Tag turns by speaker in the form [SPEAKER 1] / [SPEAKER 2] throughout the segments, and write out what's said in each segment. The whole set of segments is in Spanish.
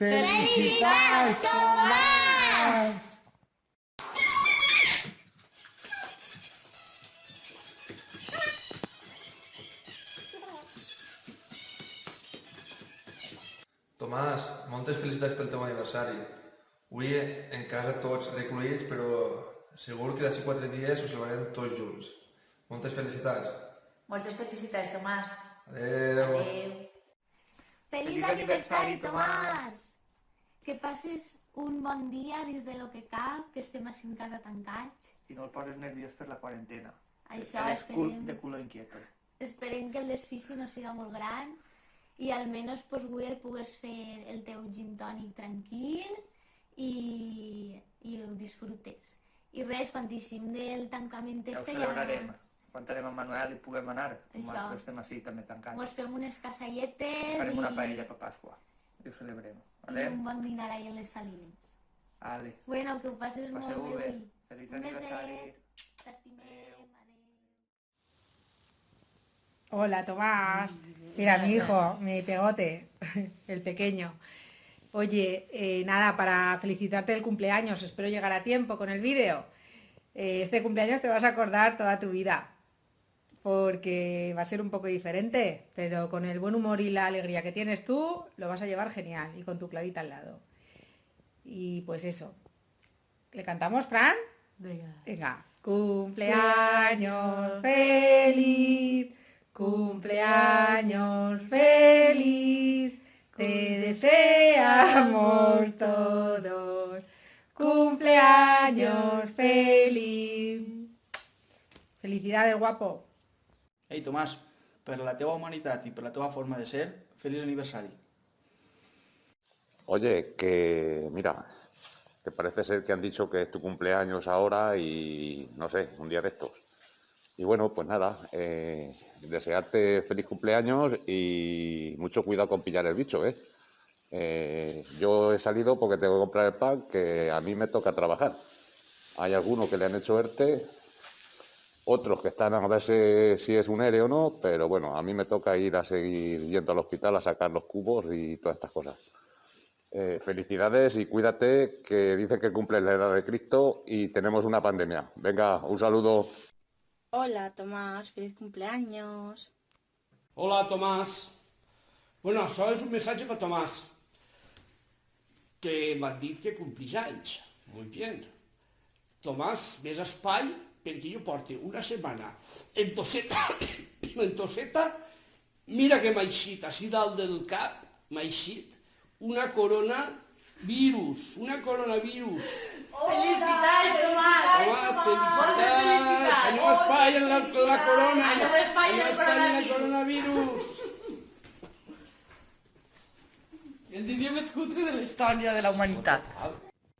[SPEAKER 1] ¡Felicidades, Tomàs!
[SPEAKER 2] Tomàs, moltes felicitats pel teu aniversari. Avui en casa tots recollits, però segur que d'ací 4 dies ho celebrarem tots junts. Moltes felicitats.
[SPEAKER 1] Moltes felicitats, Tomàs.
[SPEAKER 2] Adéu.
[SPEAKER 1] Adéu.
[SPEAKER 3] Feliç aniversari, Tomàs! Que passes un bon dia dins de lo que cap, que estem així en casa tancats.
[SPEAKER 4] I no el poses nerviós per la quarantena.
[SPEAKER 3] Això
[SPEAKER 4] Eres
[SPEAKER 3] esperem.
[SPEAKER 4] de culo inquieto.
[SPEAKER 3] Esperem que el desfici no siga molt gran i almenys pues, avui el pugues fer el teu gin tònic tranquil i ho disfrutes. I res, quan t'eixim del tancament
[SPEAKER 4] Ja ho
[SPEAKER 3] este
[SPEAKER 4] celebrarem. Quan anem a Manuel i puguem anar.
[SPEAKER 3] Això.
[SPEAKER 4] Nosaltres estem així també tancats.
[SPEAKER 3] mos fem unes casalletes
[SPEAKER 4] Farem una paella per Pasqua. I ho celebrem.
[SPEAKER 3] i
[SPEAKER 4] Vale?
[SPEAKER 3] un bon dinar ahí a les salines.
[SPEAKER 4] Vale.
[SPEAKER 3] Bueno, que ho passes molt
[SPEAKER 4] Passeu
[SPEAKER 3] bé
[SPEAKER 4] bé.
[SPEAKER 3] avui.
[SPEAKER 4] Feliç
[SPEAKER 3] Un
[SPEAKER 4] aniversari.
[SPEAKER 3] beset. T'estimem. Adéu.
[SPEAKER 5] Hola, Tomás. Mira, mi hijo, mi pegote, el pequeño. Oye, nada, para felicitarte el cumpleaños, espero llegar a tiempo con el vídeo. Este cumpleaños te vas a acordar toda tu vida, porque va a ser un poco diferente, pero con el buen humor y la alegría que tienes tú, lo vas a llevar genial, y con tu Clarita al lado. Y pues eso. ¿Le cantamos, Fran? Venga. Cumpleaños feliz, cumpleaños feliz, te deseamos todos. Cumpleaños feliz. Felicidades, guapo.
[SPEAKER 6] Ei, Tomàs, per la teva humanitat i per la teva forma de ser, feliç aniversari.
[SPEAKER 7] Oye, que mira, que parece ser que han dicho que es tu cumpleaños ahora y no sé, un día de estos. Y bueno, pues nada, desearte feliz cumpleaños y mucho cuidado con pillar el bicho, ¿eh? Yo he salido porque tengo que comprar el pan, que a mí me toca trabajar. Hay algunos que le han hecho ERTE, otros que están a ver si es un ERE o no, pero bueno, a mí me toca ir a seguir yendo al hospital a sacar los cubos y todas estas cosas. Felicidades y cuídate, que dicen que cumples la edad de Cristo y tenemos una pandemia. Venga, un saludo.
[SPEAKER 8] Hola, Tomás, feliz cumpleaños.
[SPEAKER 9] Hola, Tomàs. Bueno, això és un missatge per Tomàs, que m'ha dit que complix anys. Muy bien. Tomàs, més espai, perquè jo porto una setmana en tosseta, en tosseta, mira que m'ha eixit, així dalt del cap, m'ha eixit una coronavirus,
[SPEAKER 1] Felicitats, Tomàs!
[SPEAKER 9] Tomàs, felicitats! Anem a espai en la corona!
[SPEAKER 1] Anem a espai en el coronavirus!
[SPEAKER 9] Coronavirus!
[SPEAKER 10] El dia més cutre de la història de la humanitat.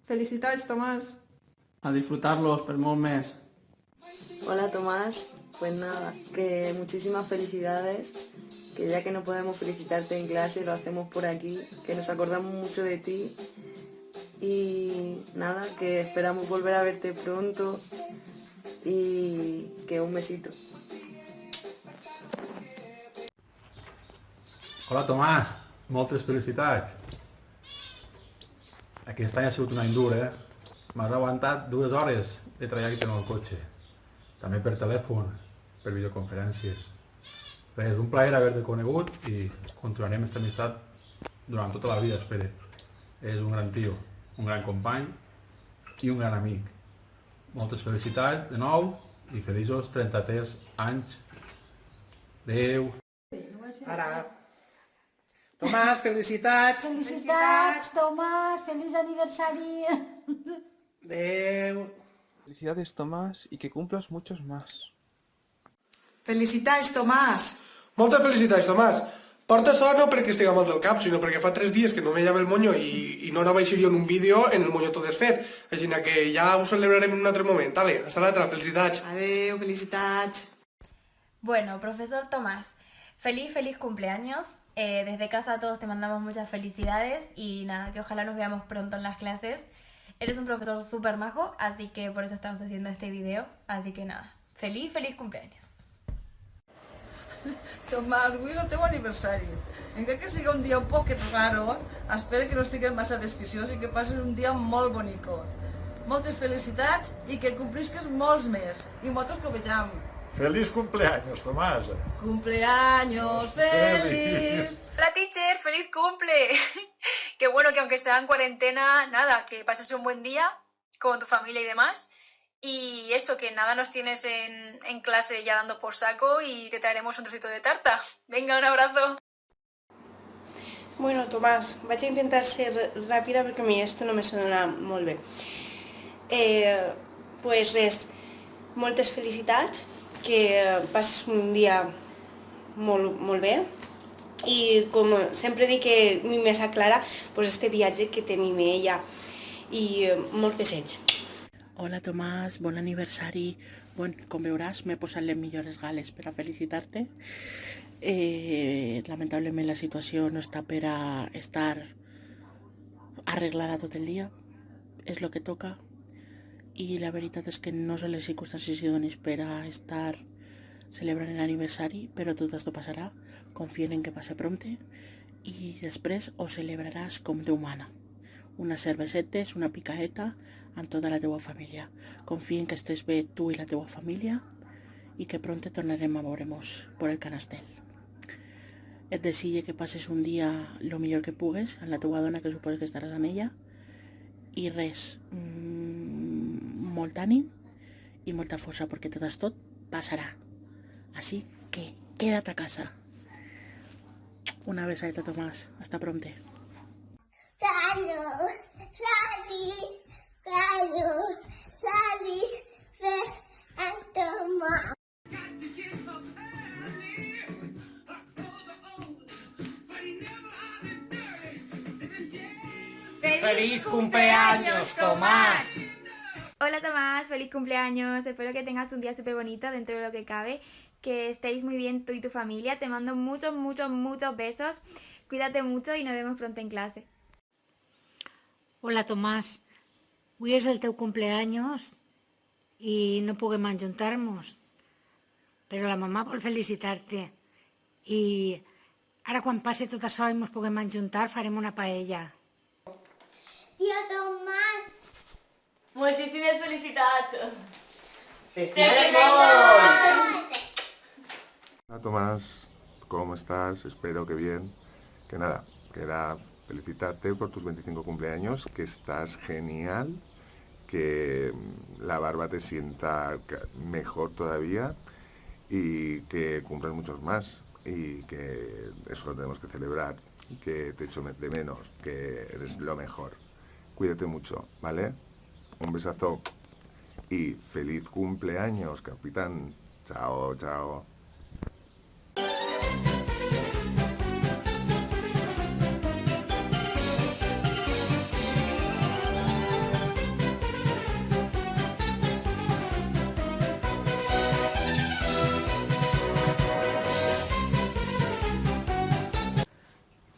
[SPEAKER 11] Felicitats, Tomàs.
[SPEAKER 6] A disfrutar-los per molt més.
[SPEAKER 8] Hola, Tomás. Pues nada, que muchísimas felicidades. Que ya que no podemos felicitarte en clase, lo hacemos por aquí. Que nos acordamos mucho de ti. Y nada, que esperamos volver a verte pronto. Y que un besito.
[SPEAKER 12] Hola, Tomàs. Moltes felicitats. Aquest any ha sigut un any dur, eh? M'has aguantat 2 hores de trajecte en el cotxe. També per telèfon, per videoconferències. Res, un plaer haver-te conegut i continuarem aquesta amistat durant tota la vida, espero. És un gran tio, un gran company i un gran amic. Moltes felicitats de nou i feliços 33 anys. Adéu.
[SPEAKER 11] Ara.
[SPEAKER 13] Tomàs, felicitats.
[SPEAKER 14] Felicitats, Tomàs, feliç aniversari.
[SPEAKER 13] Adéu.
[SPEAKER 6] Felicidades, Tomás, y que cumplas muchos más.
[SPEAKER 11] Felicitats, Tomàs.
[SPEAKER 13] Moltes felicitats, Tomàs. Porta sort no perquè estigui mal del cap, sinó perquè fa 3 dies que no me llava el monyo i no anava a eixir jo en un vídeo en el monyo tot desfet. Així que ja ho celebrarem en un altre moment. Vale, hasta l'altra, felicitats.
[SPEAKER 11] Adéu, felicitats.
[SPEAKER 15] Bueno, profesor Tomás, feliz cumpleaños. Desde casa todos te mandamos muchas felicidades y nada, que ojalá nos veamos pronto en las clases. Eres un profesor súper majo, así que por eso estamos haciendo este video. Así que nada, feliz cumpleaños.
[SPEAKER 10] Tomàs, avui és el teu aniversari. Encara que sigui un dia un poc raro, espero que no estiguem massa desficiós i que passes un dia molt bonico. Moltes felicitats i que complisques molts més. I moltes que ho vegem.
[SPEAKER 16] ¡Feliz cumpleaños, Tomás!
[SPEAKER 10] ¡Cumpleaños feliz!
[SPEAKER 17] Hola teacher, feliz cumple. Qué bueno que aunque sea en cuarentena, nada, que pases un buen día con tu familia y demás. Y eso, que nada nos tienes en clase ya dando por saco y te traeremos un trocito de tarta. Venga, un abrazo.
[SPEAKER 18] Bueno, Tomàs, vaig a intentar ser ràpida perquè a mi esto no me sona molt bé. Pues res, moltes felicitats, que passes un dia molt bé i com sempre dic que mimes a Clara, pues este viatge que te mime ella i molts besets.
[SPEAKER 19] Hola Tomàs, bon aniversari. Bueno, com veuràs, m'he posat les millors gales per a felicitar-te. Lamentablement la situació no està per a estar arreglada tot el dia. És el que toca. I la veritat és que no són les circumstàncies idònies per a estar celebrant l'aniversari, però tot esto passarà. Confien en que passe prompte i després ho celebraràs com Déu mana. Unes cervesetes, una picaeta amb tota la teua família. Confien que estés bé tu i la teua família i que prompte tornarem a veure-nos per el canastel. Et desitge que passes un dia el millor que pugues amb la teua dona, que suposo que estaràs amb ella, i res, molt ànim i molta força, perquè tot passarà. Així que queda't a casa. Una besadeta, Tomàs. Hasta prompte.
[SPEAKER 14] Carlos, Tomàs.
[SPEAKER 4] ¡Feliz cumpleaños, Tomás!
[SPEAKER 15] Hola Tomás, feliz cumpleaños. Espero que tengas un día súper bonito dentro de lo que cabe. Que estéis muy bien tú y tu familia. Te mando muchos besos. Cuídate mucho y nos vemos pronto en clase.
[SPEAKER 20] Hola Tomàs, avui és el teu cumpleaños i no puguem ajuntar-nos, però la mamà vol felicitar-te i ara quan passe tot això i ens puguem ajuntar farem una paella.
[SPEAKER 14] Tío Tomàs.
[SPEAKER 10] Moltíssimes felicitats.
[SPEAKER 16] Hola Tomás, ¿cómo estás? Espero que bien. Que nada, queda felicitarte por tus 25 cumpleaños, que estás genial, que la barba te sienta mejor todavía y que cumplas muchos más y que eso lo tenemos que celebrar, que te echo de menos, que eres lo mejor. Cuídate mucho, ¿vale? Un besazo y feliz cumpleaños, capitán. Chao, chao.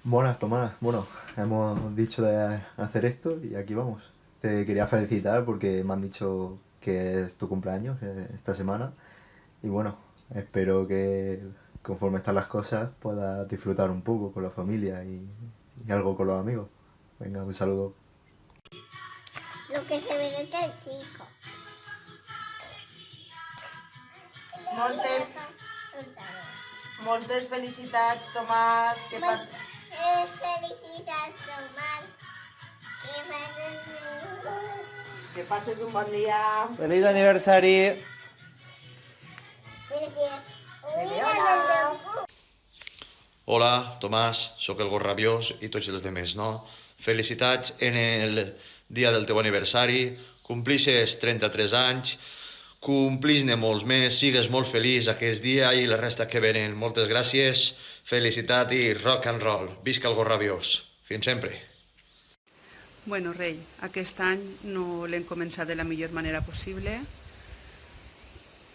[SPEAKER 21] Buenas, Tomás. Bueno, hemos dicho de hacer esto y aquí vamos. Te quería felicitar porque me han dicho que es tu cumpleaños esta semana y bueno, espero que conforme están las cosas puedas disfrutar un poco con la familia y algo con los amigos. Venga, un saludo.
[SPEAKER 14] Lo que se ve desde el chico.
[SPEAKER 10] Moltes felicitats, Tomàs. Que passi...
[SPEAKER 14] Felicitats, Tomàs.
[SPEAKER 10] Que passes un bon dia.
[SPEAKER 4] ¡Feliz aniversari!
[SPEAKER 2] Hola, Tomàs, sóc el gos rabiós i tots els demés, no? Felicitats en el dia del teu aniversari, complixes 33 anys, complix-ne molts més, sigues molt feliç aquest dia i la resta que venen. Moltes gràcies, felicitat i rock and roll. Visca el gos rabiós. Fins sempre.
[SPEAKER 22] Bueno, rei, aquest any no l'hem començat de la millor manera possible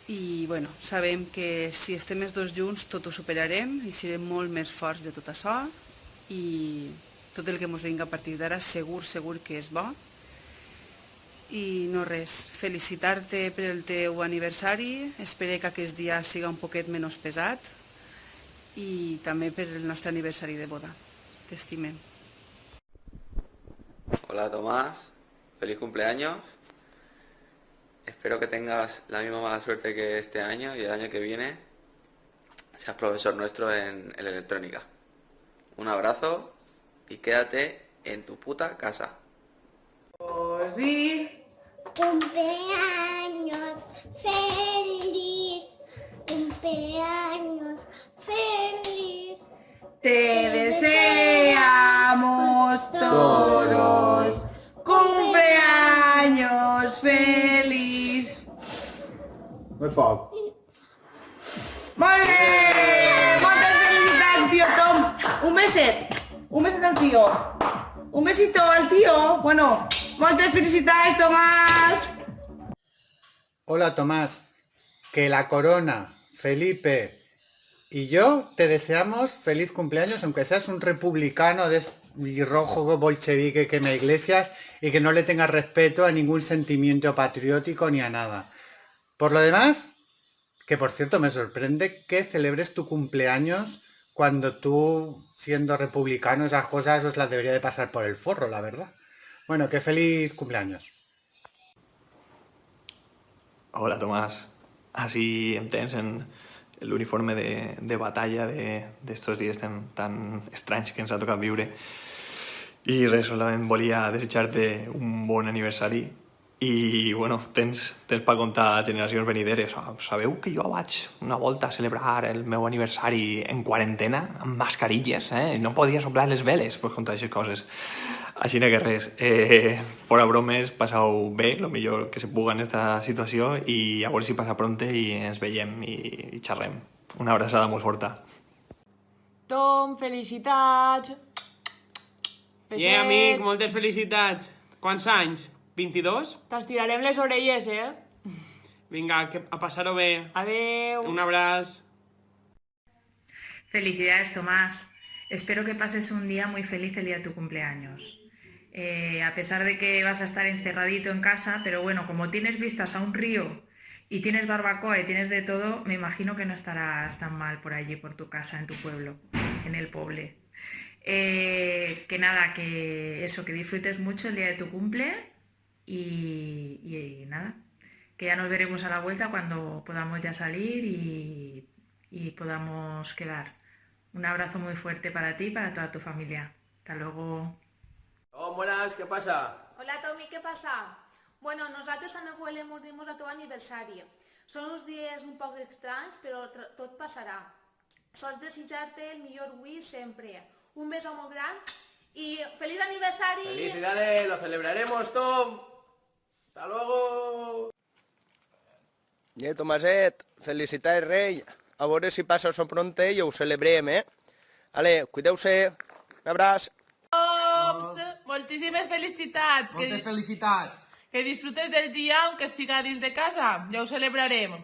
[SPEAKER 22] i bueno, sabem que si estem els dos junts tot ho superarem i serem molt més forts de tot això i tot el que ens vinga a partir d'ara segur que és bo. I no res, felicitar-te per el teu aniversari, espero que aquest dia siga un poquet menys pesat i també per el nostre aniversari de boda. T'estimem.
[SPEAKER 23] Hola Tomás, feliz cumpleaños. Espero que tengas la misma mala suerte que este año y el año que viene seas profesor nuestro en electrónica. Un abrazo y quédate en tu puta casa.
[SPEAKER 14] Cumpleaños feliz, cumpleaños feliz.
[SPEAKER 5] Te deseamos todos cumpleaños feliz.
[SPEAKER 12] Molt foc.
[SPEAKER 5] Molt bé! Moltes felicitats, tío Tom. Un beset al tío. Un besito al tío. Bueno, moltes felicitats, Tomás.
[SPEAKER 24] Hola Tomás, que la corona, Felipe y yo te deseamos feliz cumpleaños, aunque seas un republicano y rojo bolchevique que me iglesias y que no le tengas respeto a ningún sentimiento patriótico ni a nada. Por lo demás, que por cierto me sorprende que celebres tu cumpleaños cuando tú, siendo republicano, esas cosas os las debería de pasar por el forro, la verdad. Bueno, que feliz cumpleaños.
[SPEAKER 25] Hola Tomàs, així em tens en l'uniforme de batalla d'estos dies tan estranys que ens ha tocat viure. I res, solament volia desitjar-te un bon aniversari i, bueno, tens per contar generacions venideres. Sabeu que jo vaig una volta a celebrar el meu aniversari en quarantena, amb mascarilles, no podia soplar les veles per contar aquestes coses. Així que res, fora bromes, passeu bé, el millor que se puga en aquesta situació i a veure si passa pronte i ens veiem i xerrem. Una abraçada molt forta.
[SPEAKER 11] Tom, felicitats!
[SPEAKER 4] Yeah, amic, moltes felicitats. Quants anys? 22?
[SPEAKER 11] T'estirarem les orelles,
[SPEAKER 4] Vinga, a passar-ho bé.
[SPEAKER 11] Adeu.
[SPEAKER 4] Un abraç.
[SPEAKER 5] Felicidades, Tomás. Espero que pases un día muy feliz el día de tu cumpleaños. A pesar de que vas a estar encerradito en casa, pero bueno, como tienes vistas a un río y tienes barbacoa y tienes de todo, me imagino que no estarás tan mal por allí, por tu casa, en tu pueblo, en el poble. Que nada, que eso, que disfrutes mucho el día de tu cumple y nada, que ya nos veremos a la vuelta cuando podamos ya salir y podamos quedar. Un abrazo muy fuerte para ti y para toda tu familia. Hasta luego.
[SPEAKER 26] Oh, buenas, ¿qué pasa?
[SPEAKER 27] Hola Tommy, ¿qué pasa? Bueno, nosaltres també volem dir-nos el teu aniversari. Són uns dies un poc estranys, però tot passarà. Sols desitjar-te el millor avui sempre. Un beso molt gran y ¡feliz aniversario!
[SPEAKER 26] ¡Felicidades! ¡Lo celebraremos, Tom! ¡Hasta luego! Tomaset, felicitats, rei. A veure si passa el son pronte i ho celebrem, Ale, cuideu-se. Un abraç.
[SPEAKER 11] Ops! Moltíssimes felicitats!
[SPEAKER 4] Moltes felicitats.
[SPEAKER 11] Que disfrutes del dia, aunque siga dins de casa. Ja ho celebrarem.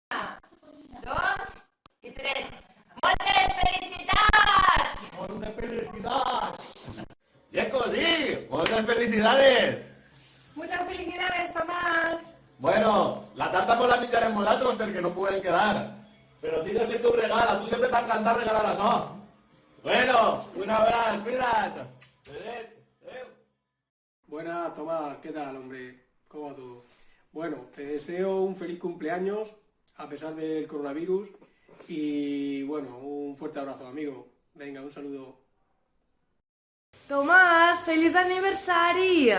[SPEAKER 1] 2 y 3. ¡Moltes felicitats!
[SPEAKER 26] ¡Moltes felicitats! ¡Viejo, sí! ¡Moltes felicidades!
[SPEAKER 27] Muchas felicidades, Tomás.
[SPEAKER 26] Bueno, la tarta con la menjarem nosaltres perquè no pueden quedar. Pero tienes que tu regala, tú siempre t'ha encantat regalar això. Bueno, un abrazo, cuídate.
[SPEAKER 13] Buenas, Tomás, ¿qué tal, hombre? ¿Cómo va todo? Bueno, te deseo un feliz cumpleaños a pesar del coronavirus y, bueno, un fuerte abrazo, amigo. Venga, un saludo.
[SPEAKER 10] Tomàs, feliç aniversari!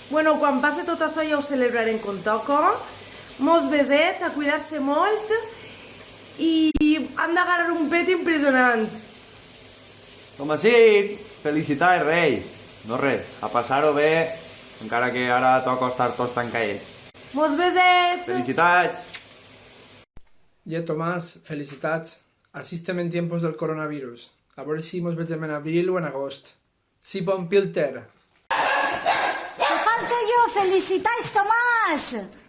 [SPEAKER 10] Bueno, quan passi tot això ja ho celebrarem com toca. Molts besets, a cuidar-se molt i
[SPEAKER 3] han d'agarrar un pet impressionant.
[SPEAKER 6] Tomasit, felicitats, Reis. No res, a passar-ho bé, encara que ara toca estar tots tancadets.
[SPEAKER 3] Molts besets!
[SPEAKER 6] Felicitats!
[SPEAKER 7] Tomás, felicitats. Así estem en tiempos del coronavirus. A veure si mos vegem en abril o en agost. Sí, bon Pilter!
[SPEAKER 20] ¡Te falto yo! ¡Felicitáis, Tomás!